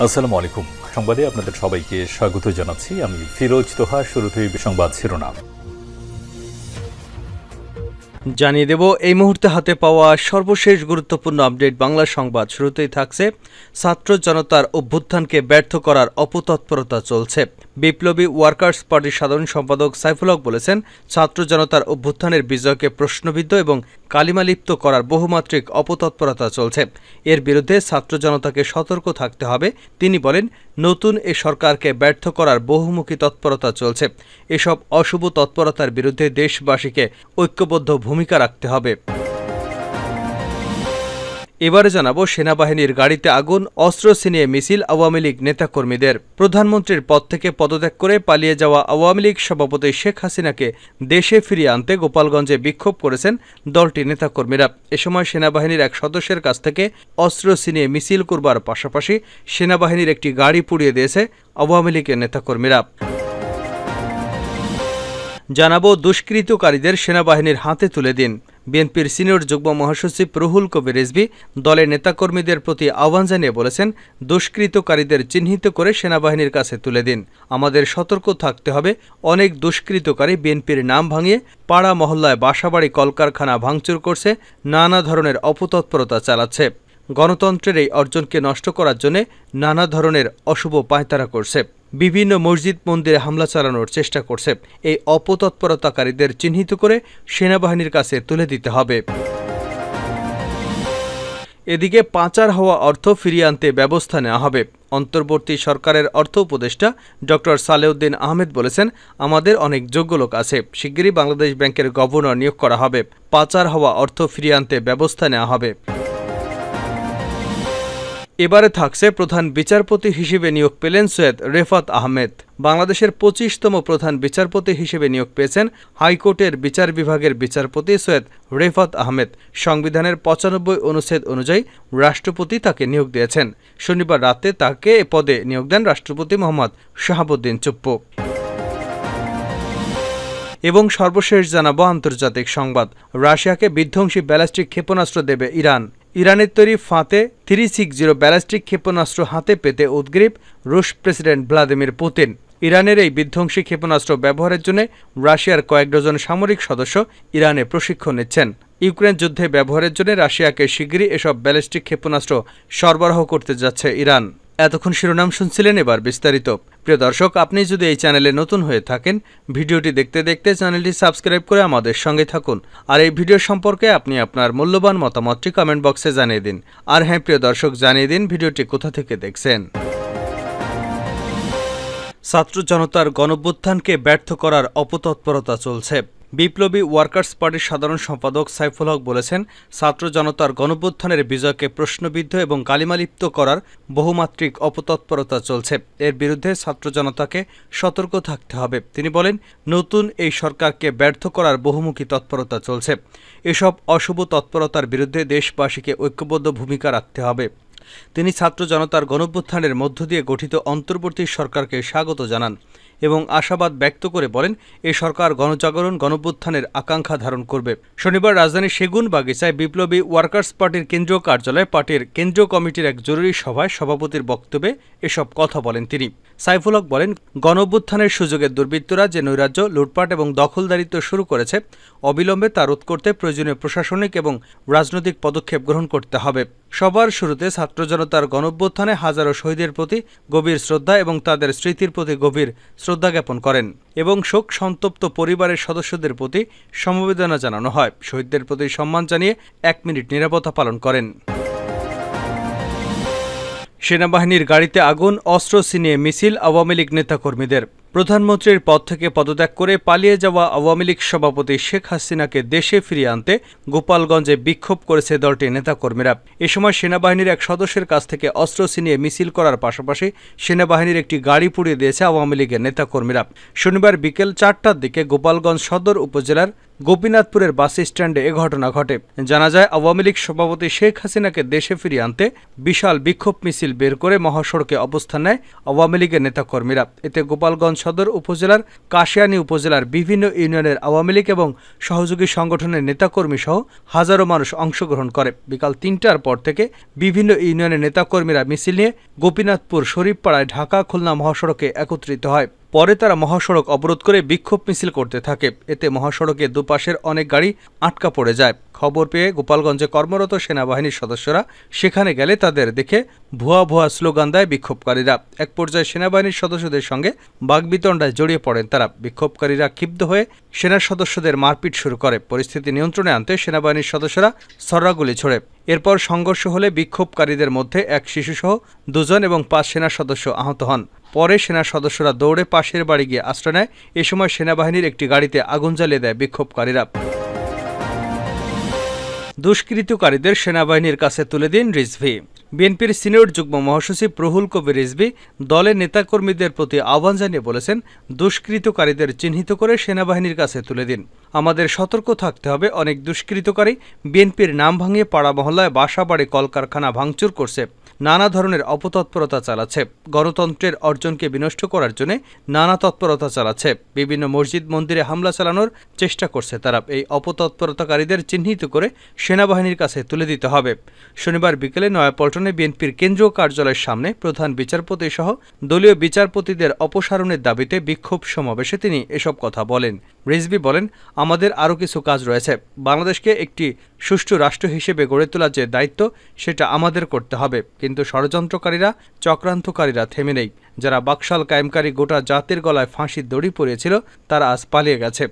আসসালামু আলাইকুম। সংবাদে আপনাদের সবাইকে স্বাগত জানাচ্ছি। আমি ফিরোজ তোহা। শুরুতেই সংবাদ শিরোনাম জানিয়ে দেব এই মুহূর্তে হাতে পাওয়া সর্বশেষ গুরুত্বপূর্ণ আপডেট বাংলা সংবাদ। শুরুতেই থাকছে ছাত্র জনতার অভ্যুত্থানকে ব্যর্থ করার অপতৎপরতা চলছে। বিপ্লবী ওয়ার্কার্স পার্টির সাধারণ সম্পাদক সাইফুল হক বলেছেন, ছাত্র জনতার অভ্যুত্থানের বিজয়কে প্রশ্নবিদ্ধ এবং কালিমালিপ্ত করার বহুমাত্রিক অপতৎপরতা চলছে। এর বিরুদ্ধে ছাত্র জনতাকে সতর্ক থাকতে হবে। তিনি বলেন, নতুন এ সরকারকে ব্যর্থ করার বহুমুখী তৎপরতা চলছে। এসব অশুভ তৎপরতার বিরুদ্ধে দেশবাসীকে ঐক্যবদ্ধ ভূমিকা রাখতে হবে। এবারে জানাবো সেনাবাহিনীর গাড়িতে আগুন, অস্ত্র ছিনিয়ে মিছিল আওয়ামী লীগ নেতাকর্মীদের। প্রধানমন্ত্রীর পদ থেকে পদত্যাগ করে পালিয়ে যাওয়া আওয়ামী লীগ সভাপতি শেখ হাসিনাকে দেশে ফিরিয়ে আনতে গোপালগঞ্জে বিক্ষোভ করেছেন দলটির নেতাকর্মীরা। এ সময় সেনাবাহিনীর এক সদস্যের কাছ থেকে অস্ত্র ছিনিয়ে মিছিল করবার পাশাপাশি সেনাবাহিনীর একটি গাড়ি পুড়িয়ে দিয়েছে আওয়ামী লীগের নেতাকর্মীরা। জানাবো দুষ্কৃতকারীদের সেনাবাহিনীর হাতে তুলে দিন। বিএনপির সিনিয়র যুগ্ম মহাসচিব রুহুল কবির রিজভী দলের নেতাকর্মীদের প্রতি আহ্বান জানিয়ে বলেছেন, দুষ্কৃতকারীদের চিহ্নিত করে সেনাবাহিনীর কাছে তুলে দিন। আমাদের সতর্ক থাকতে হবে। অনেক দুষ্কৃতকারী বিএনপির নাম ভাঙিয়ে পাড়া মহল্লায় বাসাবাড়ি কলকারখানা ভাঙচুর করছে, নানা ধরনের অপতৎপরতা চালাচ্ছে। গণতন্ত্রের এই অর্জনকে নষ্ট করার জন্য নানা ধরনের অশুভ পায়তারা করছে। বিভিন্ন মসজিদ মন্দিরে হামলা চালানোর চেষ্টা করছে। এই অপতৎপরতাকারীদের চিহ্নিত করে সেনাবাহিনীর কাছে তুলে দিতে হবে। এদিকে পাচার হওয়া অর্থ ফিরিয়ে আনতে ব্যবস্থা নেওয়া হবে। অন্তর্বর্তী সরকারের অর্থ উপদেষ্টা ড সালেউদ্দিন আহমেদ বলেছেন, আমাদের অনেক যোগ্য লোক আছে। শিগগিরই বাংলাদেশ ব্যাংকের গভর্নর নিয়োগ করা হবে। পাচার হওয়া অর্থ ফিরিয়ে আনতে ব্যবস্থা নেওয়া হবে। এবারে থাকছে প্রধান বিচারপতি হিসেবে নিয়োগ পেলেন সৈয়দ রেফাত আহমেদ। বাংলাদেশের ২৫তম প্রধান বিচারপতি হিসেবে নিয়োগ পেয়েছেন হাইকোর্টের বিচার বিভাগের বিচারপতি সৈয়দ রেফাত আহমেদ। সংবিধানের ৯৫ অনুচ্ছেদ অনুযায়ী রাষ্ট্রপতি তাকে নিয়োগ দিয়েছেন। শনিবার রাতে তাকে এ পদে নিয়োগ দেন রাষ্ট্রপতি মোহাম্মদ শাহাবুদ্দিন চুপ্পু। এবং সর্বশেষ জানাবো আন্তর্জাতিক সংবাদ। রাশিয়াকে বিধ্বংসী ব্যালিস্টিক ক্ষেপণাস্ত্র দেবে ইরান। ইরানের তৈরি ফাতে 360 ব্যালিস্টিক ক্ষেপণাস্ত্র হাতে পেতে উদগ্রীব রুশ প্রেসিডেন্ট ভ্লাদিমির পুতিন। ইরানের এই বিধ্বংসী ক্ষেপণাস্ত্র ব্যবহারের জন্য রাশিয়ার কয়েক ডজন সামরিক সদস্য ইরানে প্রশিক্ষণ নিচ্ছেন। ইউক্রেন যুদ্ধে ব্যবহারের জন্য রাশিয়াকে শিগগিরই এসব ব্যালিস্টিক ক্ষেপণাস্ত্র সরবরাহ করতে যাচ্ছে ইরান। এতক্ষণ শিরোনাম শুনছিলেন, এবার বিস্তারিত। প্রিয় দর্শক, আপনি যদি এই চ্যানেলে নতুন হয়ে থাকেন, ভিডিওটি দেখতে দেখতে চ্যানেলটি সাবস্ক্রাইব করে আমাদের সঙ্গে থাকুন। আর এই ভিডিও সম্পর্কে আপনি আপনার মূল্যবান মতামতটি কমেন্ট বক্সে জানিয়ে দিন। আর হ্যাঁ প্রিয় দর্শক, জানিয়ে দিন ভিডিওটি কোথা থেকে দেখছেন। ছাত্র জনতার গণঅভ্যুত্থানকে ব্যর্থ করার অপতৎপরতা চলছে। বিপ্লবী ওয়ার্কার্স পার্টির সাধারণ সম্পাদক সাইফুল হক বলেছেন, ছাত্র জনতার গণঅভ্যুত্থানের বিজয়কে প্রশ্নবিদ্ধ এবং কালিমালিপ্ত করার বহুমাত্রিক অপতৎপরতা চলছে। এর বিরুদ্ধে ছাত্র জনতাকে সতর্ক থাকতে হবে। তিনি বলেন, নতুন এই সরকারকে ব্যর্থ করার বহুমুখী তৎপরতা চলছে। এসব অশুভ তৎপরতার বিরুদ্ধে দেশবাসীকে ঐক্যবদ্ধ ভূমিকা রাখতে হবে। তিনি ছাত্র জনতার গণঅভ্যুত্থানের মধ্য দিয়ে গঠিত অন্তর্বর্তী সরকারকে স্বাগত জানান এবং আশাবাদ ব্যক্ত করে বলেন, এ সরকার গণজাগরণ গণঅভ্যুত্থানের আকাঙ্ক্ষা ধারণ করবে। শনিবার রাজধানীর সেগুন বাগিচায় বিপ্লবী ওয়ার্কার্স পার্টির কেন্দ্রীয় কার্যালয়ে পার্টির কেন্দ্রীয় কমিটির এক জরুরি সভায় সভাপতির বক্তব্যে এসব কথা বলেন তিনি। সাইফুল হক বলেন, গণঅভ্যুত্থানের সুযোগে দুর্বৃত্তরা যে নৈরাজ্য, লুটপাট এবং দখলদারিত্ব শুরু করেছে, অবিলম্বে তা রোধ করতে প্রয়োজনীয় প্রশাসনিক এবং রাজনৈতিক পদক্ষেপ গ্রহণ করতে হবে। সবার শুরুতে ছাত্র জনতার গণঅভ্যুত্থানে হাজারো শহীদের প্রতি গভীর শ্রদ্ধা এবং তাদের স্মৃতির প্রতি গভীর শ্রদ্ধা জ্ঞাপন করেন এবং শোক সন্তপ্ত পরিবারের সদস্যদের প্রতি সমবেদনা জানানো হয়। শহীদদের প্রতি সম্মান জানিয়ে 1 মিনিট নীরবতা পালন করেন। সেনাবাহিনীর গাড়িতে আগুন, অস্ত্র ছিনিয়ে মিছিল আওয়ামী লীগ নেতাকর্মীদের। প্রধানমন্ত্রীর পদ থেকে পদত্যাগ করে পালিয়ে যাওয়া আওয়ামী লীগ সভাপতি শেখ হাসিনাকে দেশে ফিরিয়ে আনতে গোপালগঞ্জে বিক্ষোভ করেছে দলটির নেতাকর্মীরা। এ সময় সেনাবাহিনীর এক সদস্যের কাছ থেকে অস্ত্র ছিনিয়ে মিছিল করার পাশাপাশি সেনাবাহিনীর একটি গাড়ি পুড়িয়ে দিয়েছে আওয়ামী লীগের নেতাকর্মীরা। শনিবার বিকেল 4টার দিকে গোপালগঞ্জ সদর উপজেলার গোপীনাথপুরের বাস স্ট্যান্ডে এ ঘটনা ঘটে। জানা যায়, আওয়ামী লীগ সভাপতি শেখ হাসিনাকে দেশে ফিরিয়ে আনতে বিশাল বিক্ষোভ মিছিল বের করে মহাসড়কে অবস্থান নেয় আওয়ামী লীগের নেতাকর্মীরা। এতে গোপালগঞ্জ সদর উপজেলার কাশিয়ানী উপজেলার বিভিন্ন ইউনিয়নের আওয়ামী লীগ এবং সহযোগী সংগঠনের নেতাকর্মী সহ হাজারো মানুষ অংশগ্রহণ করে। বিকাল ৩টার পর থেকে বিভিন্ন ইউনিয়নের নেতাকর্মীরা মিছিল নিয়ে গোপীনাথপুর শরীফপাড়ায় ঢাকা খুলনা মহাসড়কে একত্রিত হয়। পরে তারা মহাসড়ক অবরোধ করে বিক্ষোভ মিছিল করতে থাকে। এতে মহাসড়কে দুপাশের অনেক গাড়ি আটকা পড়ে যায়। খবর পেয়ে গোপালগঞ্জে কর্মরত সেনাবাহিনীর সদস্যরা সেখানে গেলে তাদের দেখে ভুয়া ভুয়া স্লোগান দেয় বিক্ষোভকারীরা। এক পর্যায়ে সেনাবাহিনীর সদস্যদের সঙ্গে বাগবিতণ্ডায় জড়িয়ে পড়েন তারা। বিক্ষোভকারীরা ক্ষিপ্ত হয়ে সেনা সদস্যদের মারপিট শুরু করে। পরিস্থিতি নিয়ন্ত্রণে আনতে সেনাবাহিনীর সদস্যরা ছড়াগুলি ছোড়ে। এরপর সংঘর্ষ হলে বিক্ষোভকারীদের মধ্যে এক শিশুসহ 2 জন এবং 5 সেনা সদস্য আহত হন। পরে সেনা সদস্যরা দৌড়ে পাশের বাড়ি গিয়ে আশ্রয় নেয়। এ সময় সেনাবাহিনীর একটি গাড়িতে আগুন জ্বালিয়ে দেয় বিক্ষোভকারীরা। দুষ্কৃতকারীদের সেনাবাহিনীর কাছে তুলে দিন রিজভী। বিএনপির সিনিয়র যুগ্ম মহাসচিব রুহুল কবির রিজভী দলের নেতাকর্মীদের প্রতি আহ্বান জানিয়ে বলেছেন, দুষ্কৃতকারীদের চিহ্নিত করে সেনাবাহিনীর কাছে তুলে দিন। আমাদের সতর্ক থাকতে হবে। অনেক দুষ্কৃতকারী বিএনপির নাম ভাঙিয়ে পাড়া মহল্লায় বাসাবাড়ি কলকারখানা ভাঙচুর করছে, নানা ধরনের অপতৎপরতা চালাচ্ছে, গণতন্ত্রের অর্জনকে বিনষ্ট করার জন্য নানা তৎপরতা চালাচ্ছে, বিভিন্ন মসজিদ মন্দিরে হামলা চালানোর চেষ্টা করছে তারা। এই অপতৎপরতাকারীদের চিহ্নিত করে সেনাবাহিনীর কাছে তুলে দিতে হবে। শনিবার বিকেলে নয়াপল্টনে বিএনপির কেন্দ্রীয় কার্যালয়ের সামনে প্রধান বিচারপতি সহ দলীয় বিচারপতিদের অপসারণের দাবিতে বিক্ষোভ সমাবেশে তিনি এসব কথা বলেন। রিজভী বলেন, আমাদের আরও কিছু কাজ রয়েছে। বাংলাদেশকে একটি সুষ্ঠু রাষ্ট্র হিসেবে গড়ে তোলার যে দায়িত্ব সেটা আমাদের করতে হবে। কিন্তু ষড়যন্ত্রকারীরা, চক্রান্তকারীরা থেমে নেই। যারা বাকশাল কায়েমকারী গোটা জাতির গলায় ফাঁসির দড়ি পরিয়েছিল তারা আজ পালিয়ে গেছে।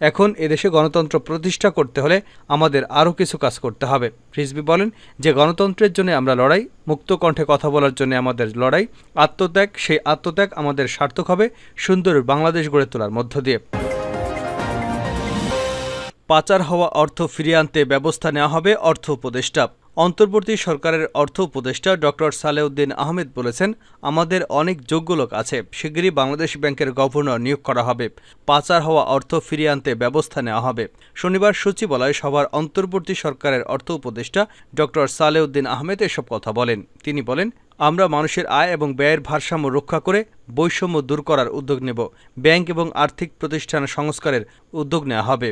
এখন এদেশে গণতন্ত্র প্রতিষ্ঠা করতে হলে আমাদের আরও কিছু কাজ করতে হবে। রিজভী বলেন যে গণতন্ত্রের জন্য আমরা লড়াই, মুক্ত কণ্ঠে কথা বলার জন্য আমাদের লড়াই, আত্মত্যাগ, সেই আত্মত্যাগ আমাদের সার্থক হবে সুন্দর বাংলাদেশ গড়ে তোলার মধ্য দিয়ে। পাচার হওয়া অর্থ ফিরিয়ে আনতে ব্যবস্থা নেওয়া হবে অর্থ উপদেষ্টা। অন্তর্বর্তী সরকারের অর্থ উপদেষ্টা ডক্টর সালেউদ্দিন আহমেদ বলেছেন, আমাদের অনেক যোগ্য লোক আছে, শিগগিরই বাংলাদেশ ব্যাংকের গভর্নর নিয়োগ করা হবে। পাচার হওয়া অর্থ ফিরিয়ে আনতে ব্যবস্থা নেওয়া হবে। শনিবার সচিবালয়ে সভার অন্তর্বর্তী সরকারের অর্থ উপদেষ্টা ডক্টর সালেউদ্দিন আহমেদ এসব কথা বলেন। তিনি বলেন, আমরা মানুষের আয় এবং ব্যয়ের ভারসাম্য রক্ষা করে বৈষম্য দূর করার উদ্যোগ নেব। ব্যাংক এবং আর্থিক প্রতিষ্ঠান সংস্কারের উদ্যোগ নেওয়া হবে।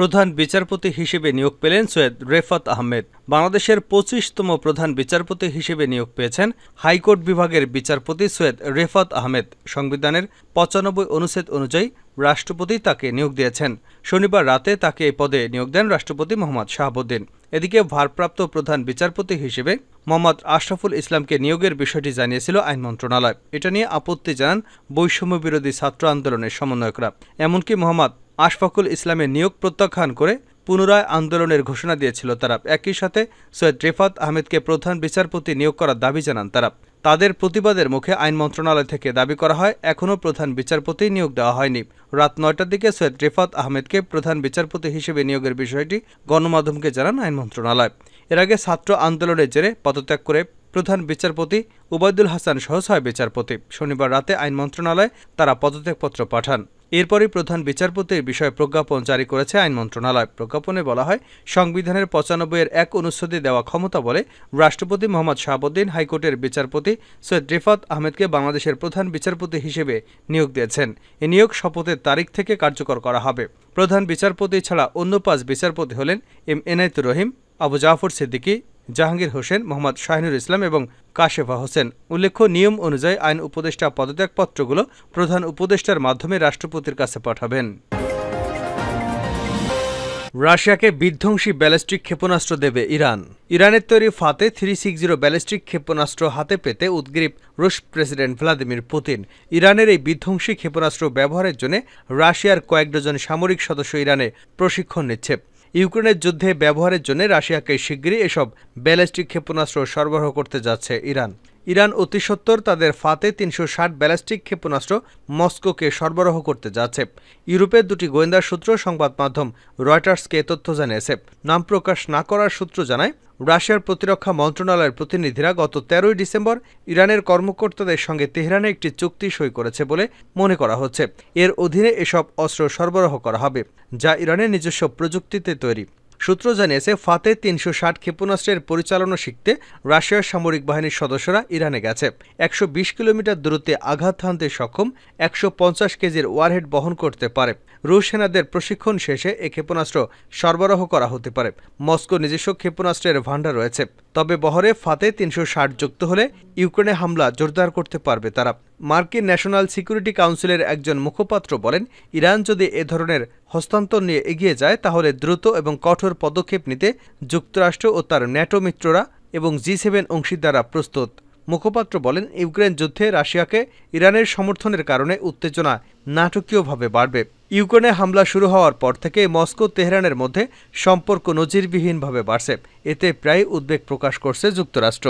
প্রধান বিচারপতি হিসেবে নিয়োগ পেলেন সৈয়দ রেফাত আহমেদ। বাংলাদেশের 25তম প্রধান বিচারপতি হিসেবে নিয়োগ পেয়েছেন হাইকোর্ট বিভাগের বিচারপতি সৈয়দ রেফাত আহমেদ। সংবিধানের 95 অনুচ্ছেদ অনুযায়ী রাষ্ট্রপতি তাকে নিয়োগ দিয়েছেন। শনিবার রাতে তাকে এই পদে নিয়োগ দেন রাষ্ট্রপতি মোহাম্মদ শাহাবুদ্দিন। এদিকে ভারপ্রাপ্ত প্রধান বিচারপতি হিসেবে মোহাম্মদ আশরাফুল ইসলামকে নিয়োগের বিষয়টি জানিয়েছিল আইন মন্ত্রণালয়। এটা নিয়ে আপত্তি জানান বৈষম্য বিরোধী ছাত্র আন্দোলনের সমন্বয়করা। এমনকি মোহাম্মদ আশফাকুল ইসলামের নিয়োগ প্রত্যাখ্যান করে পুনরায় আন্দোলনের ঘোষণা দিয়েছিল তারা। একই সাথে সৈয়দ রেফাত আহমেদকে প্রধান বিচারপতি নিয়োগ করার দাবি জানান তারা। তাদের প্রতিবাদের মুখে আইন মন্ত্রণালয় থেকে দাবি করা হয়, এখনও প্রধান বিচারপতি নিয়োগ দেওয়া হয়নি। রাত 9টার দিকে সৈয়দ রেফাত আহমেদকে প্রধান বিচারপতি হিসেবে নিয়োগের বিষয়টি গণমাধ্যমকে জানান আইন মন্ত্রণালয়। এর আগে ছাত্র আন্দোলনের জেরে পদত্যাগ করে প্রধান বিচারপতি উবাইদুল হাসান সহ 6 বিচারপতি শনিবার রাতে আইন মন্ত্রণালয়ে তারা পদত্যাগপত্র পাঠান। এরপরই প্রধান বিচারপতির বিষয়ে প্রজ্ঞাপন জারি করেছে আইন মন্ত্রণালয়। প্রজ্ঞাপনে বলা হয়, সংবিধানের 95 1 অনুচ্ছেদে দেওয়া ক্ষমতা বলে রাষ্ট্রপতি মোহাম্মদ শাহাবুদ্দিন হাইকোর্টের বিচারপতি সৈয়দ রেফাত আহমেদকে বাংলাদেশের প্রধান বিচারপতি হিসেবে নিয়োগ দিয়েছেন। এ নিয়োগ শপথের তারিখ থেকে কার্যকর করা হবে। প্রধান বিচারপতি ছাড়া অন্য 5 বিচারপতি হলেন এম এনায়েতুর রহিম, আবু জাফর সিদ্দিকী, জাহাঙ্গীর হোসেন, মোহাম্মদ শাহিনুর ইসলাম এবং কাশেফা হোসেন। উল্লেখ্য, নিয়ম অনুযায়ী আইন উপদেষ্টা পদত্যাগপত্রগুলো প্রধান উপদেষ্টার মাধ্যমে রাষ্ট্রপতির কাছে পাঠাবেন। রাশিয়াকে বিধ্বংসী ব্যালিস্টিক ক্ষেপণাস্ত্র দেবে ইরান। ইরানের তৈরি ফাতে 360 ব্যালিস্টিক ক্ষেপণাস্ত্র হাতে পেতে উদ্গ্রীব রুশ প্রেসিডেন্ট ভ্লাদিমির পুতিন। ইরানের এই বিধ্বংসী ক্ষেপণাস্ত্র ব্যবহারের জন্য রাশিয়ার কয়েক ডজন সামরিক সদস্য ইরানে প্রশিক্ষণ নিচ্ছে। ইউক্রেনের যুদ্ধে ব্যবহারের জন্য রাশিয়াকে শিগগিরই এসব ব্যালিস্টিক ক্ষেপণাস্ত্র সরবরাহ করতে যাচ্ছে ইরান। ইরান অতি সত্বর তাদের ফাতে ৩৬০ ব্যালিস্টিক ক্ষেপণাস্ত্র মস্কোকে সরবরাহ করতে যাচ্ছে। ইউরোপের দুটি গোয়েন্দা সূত্র সংবাদ মাধ্যম রয়টার্সকে তথ্য জানিয়েছে। নাম প্রকাশ না করার সূত্র জানায়, রাশিয়ার প্রতিরক্ষা মন্ত্রণালয়ের প্রতিনিধিরা গত ১৩ই ডিসেম্বর ইরানের কর্মকর্তাদের সঙ্গে তেহরানে একটি চুক্তি সই করেছে বলে মনে করা হচ্ছে। এর অধীনে এসব অস্ত্র সরবরাহ করা হবে, যা ইরানের নিজস্ব প্রযুক্তিতে তৈরি। সূত্র জানিয়েছে, ফাতে ৩৬০ ক্ষেপণাস্ত্রের পরিচালনা শিখতে রাশিয়ার সামরিক বাহিনীর সদস্যরা ইরানে গেছে। ১২০ কিলোমিটার দূরত্বে আঘাত হানতে সক্ষম ১৫০ কেজির ওয়ারহেড বহন করতে পারে। রুশ সেনাদের প্রশিক্ষণ শেষে এ ক্ষেপণাস্ত্র সরবরাহ করা হতে পারে। মস্কো নিজস্ব ক্ষেপণাস্ত্রের ভান্ডার রয়েছে, তবে বহরে ফাতে ৩৬০ যুক্ত হলে ইউক্রেনে হামলা জোরদার করতে পারবে তারা। মার্কিন ন্যাশনাল সিকিউরিটি কাউন্সিলের একজন মুখপাত্র বলেন, ইরান যদি এ ধরনের হস্তান্তর নিয়ে এগিয়ে যায় তাহলে দ্রুত এবং কঠোর পদক্ষেপ নিতে যুক্তরাষ্ট্র ও তার ন্যাটো মিত্ররা এবং G7 অংশীদাররা প্রস্তুত। মুখপাত্র বলেন, ইউক্রেন যুদ্ধে রাশিয়াকে ইরানের সমর্থনের কারণে উত্তেজনা নাটকীয়ভাবে বাড়বে। ইউক্রেনে হামলা শুরু হওয়ার পর থেকে মস্কো তেহরানের মধ্যে সম্পর্ক নজিরবিহীনভাবে বাড়ছে। এতে প্রায় উদ্বেগ প্রকাশ করছে যুক্তরাষ্ট্র।